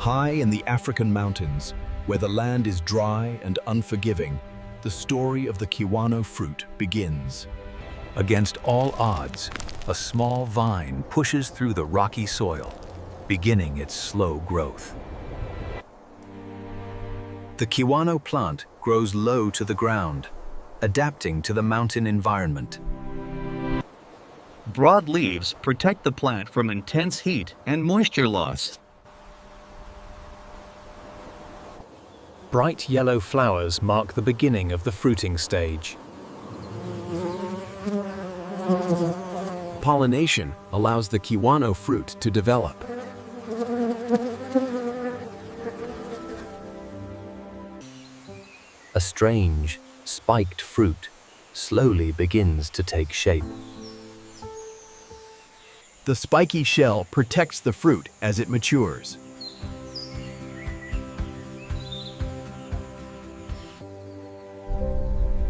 High in the African mountains, where the land is dry and unforgiving, the story of the Kiwano fruit begins. Against all odds, a small vine pushes through the rocky soil, beginning its slow growth. The Kiwano plant grows low to the ground, adapting to the mountain environment. Broad leaves protect the plant from intense heat and moisture loss. Bright yellow flowers mark the beginning of the fruiting stage. Pollination allows the Kiwano fruit to develop. A strange, spiked fruit slowly begins to take shape. The spiky shell protects the fruit as it matures.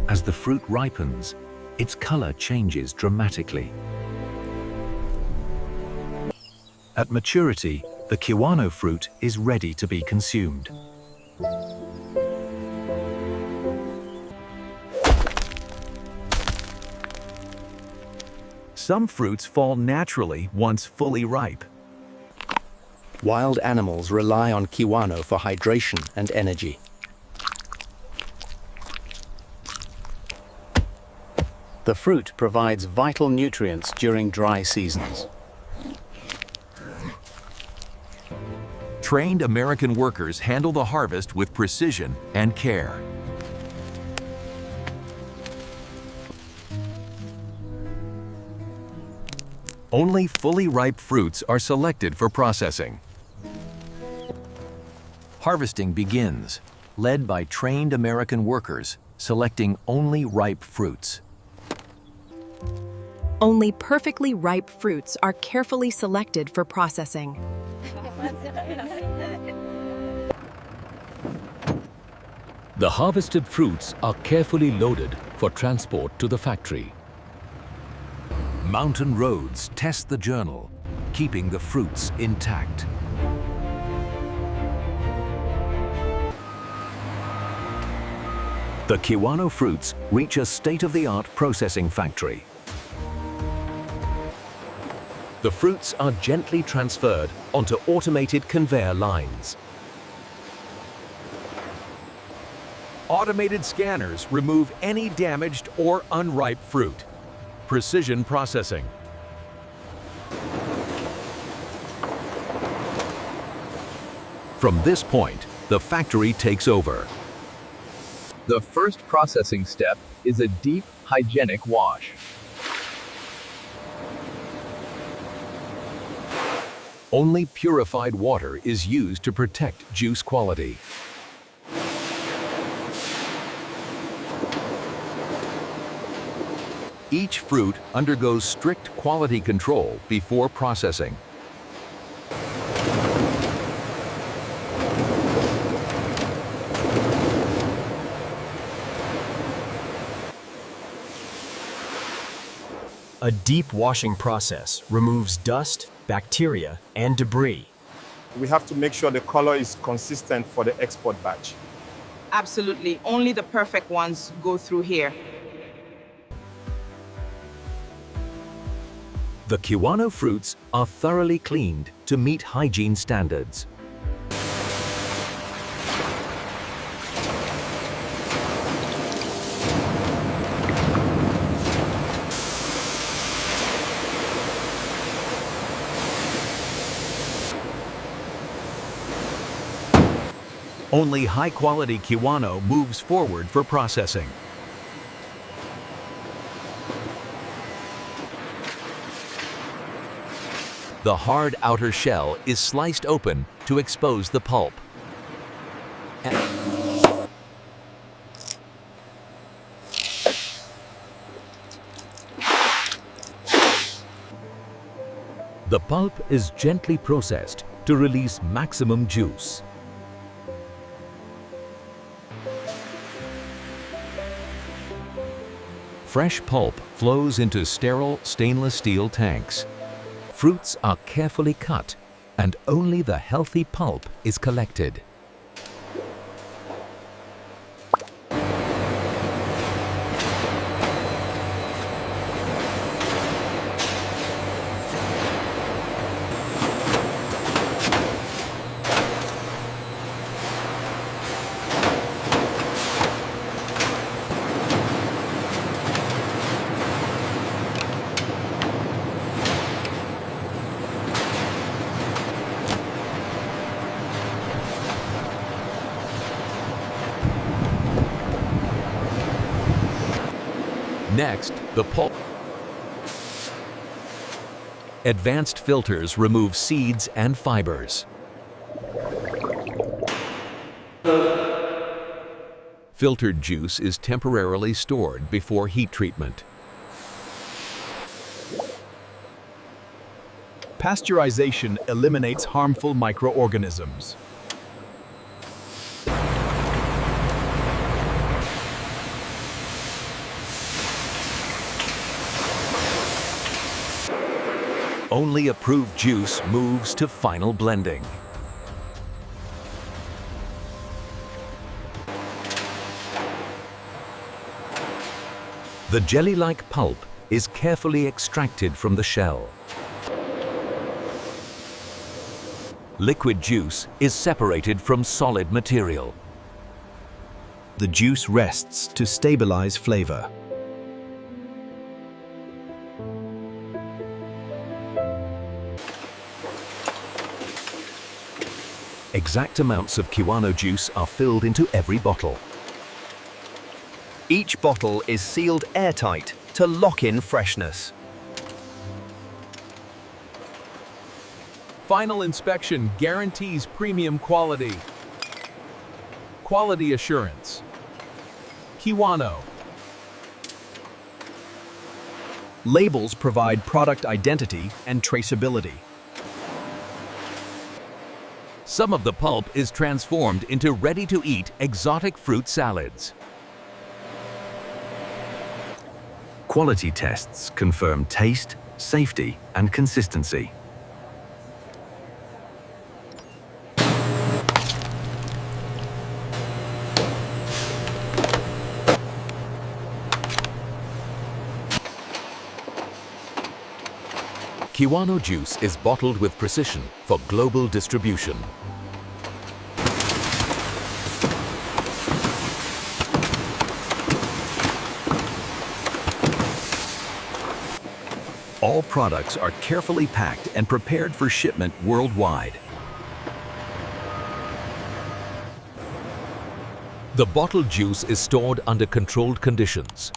As the fruit ripens, its color changes dramatically. At maturity, the Kiwano fruit is ready to be consumed. Some fruits fall naturally once fully ripe. Wild animals rely on Kiwano for hydration and energy. The fruit provides vital nutrients during dry seasons. Trained American workers handle the harvest with precision and care. Only fully ripe fruits are selected for processing. Harvesting begins, led by trained American workers, selecting only ripe fruits. Only perfectly ripe fruits are carefully selected for processing. The harvested fruits are carefully loaded for transport to the factory. Mountain roads test the journal, keeping the fruits intact. The Kiwano fruits reach a state-of-the-art processing factory. The fruits are gently transferred onto automated conveyor lines. Automated scanners remove any damaged or unripe fruit. Precision processing. From this point, the factory takes over. The first processing step is a deep, hygienic wash. Only purified water is used to protect juice quality. Each fruit undergoes strict quality control before processing. A deep washing process removes dust, bacteria, and debris. We have to make sure the color is consistent for the export batch. Absolutely. Only the perfect ones go through here. The Kiwano fruits are thoroughly cleaned to meet hygiene standards. Only high-quality Kiwano moves forward for processing. The hard outer shell is sliced open to expose the pulp. The pulp is gently processed to release maximum juice. Fresh pulp flows into sterile stainless steel tanks. Fruits are carefully cut and only the healthy pulp is collected. Next, the pulp. Advanced filters remove seeds and fibers. Filtered juice is temporarily stored before heat treatment. Pasteurization eliminates harmful microorganisms. Only approved juice moves to final blending. The jelly-like pulp is carefully extracted from the shell. Liquid juice is separated from solid material. The juice rests to stabilize flavor. Exact amounts of Kiwano juice are filled into every bottle. Each bottle is sealed airtight to lock in freshness. Final inspection guarantees premium quality. Quality assurance. Kiwano. Labels provide product identity and traceability. Some of the pulp is transformed into ready-to-eat exotic fruit salads. Quality tests confirm taste, safety, and consistency. Kiwano juice is bottled with precision for global distribution. All products are carefully packed and prepared for shipment worldwide. The bottled juice is stored under controlled conditions.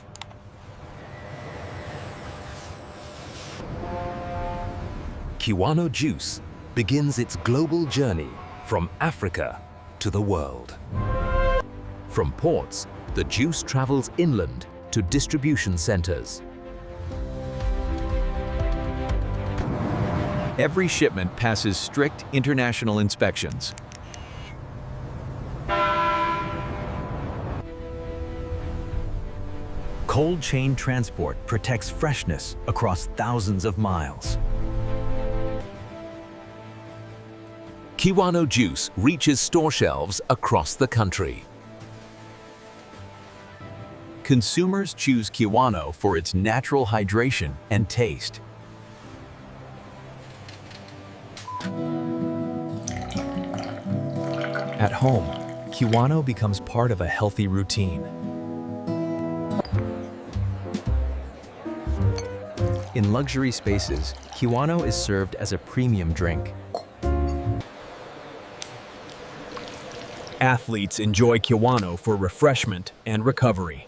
Kiwano juice begins its global journey from Africa to the world. From ports, the juice travels inland to distribution centers. Every shipment passes strict international inspections. Cold chain transport protects freshness across thousands of miles. Kiwano juice reaches store shelves across the country. Consumers choose Kiwano for its natural hydration and taste. At home, Kiwano becomes part of a healthy routine. In luxury spaces, Kiwano is served as a premium drink. Athletes enjoy Kiwano for refreshment and recovery.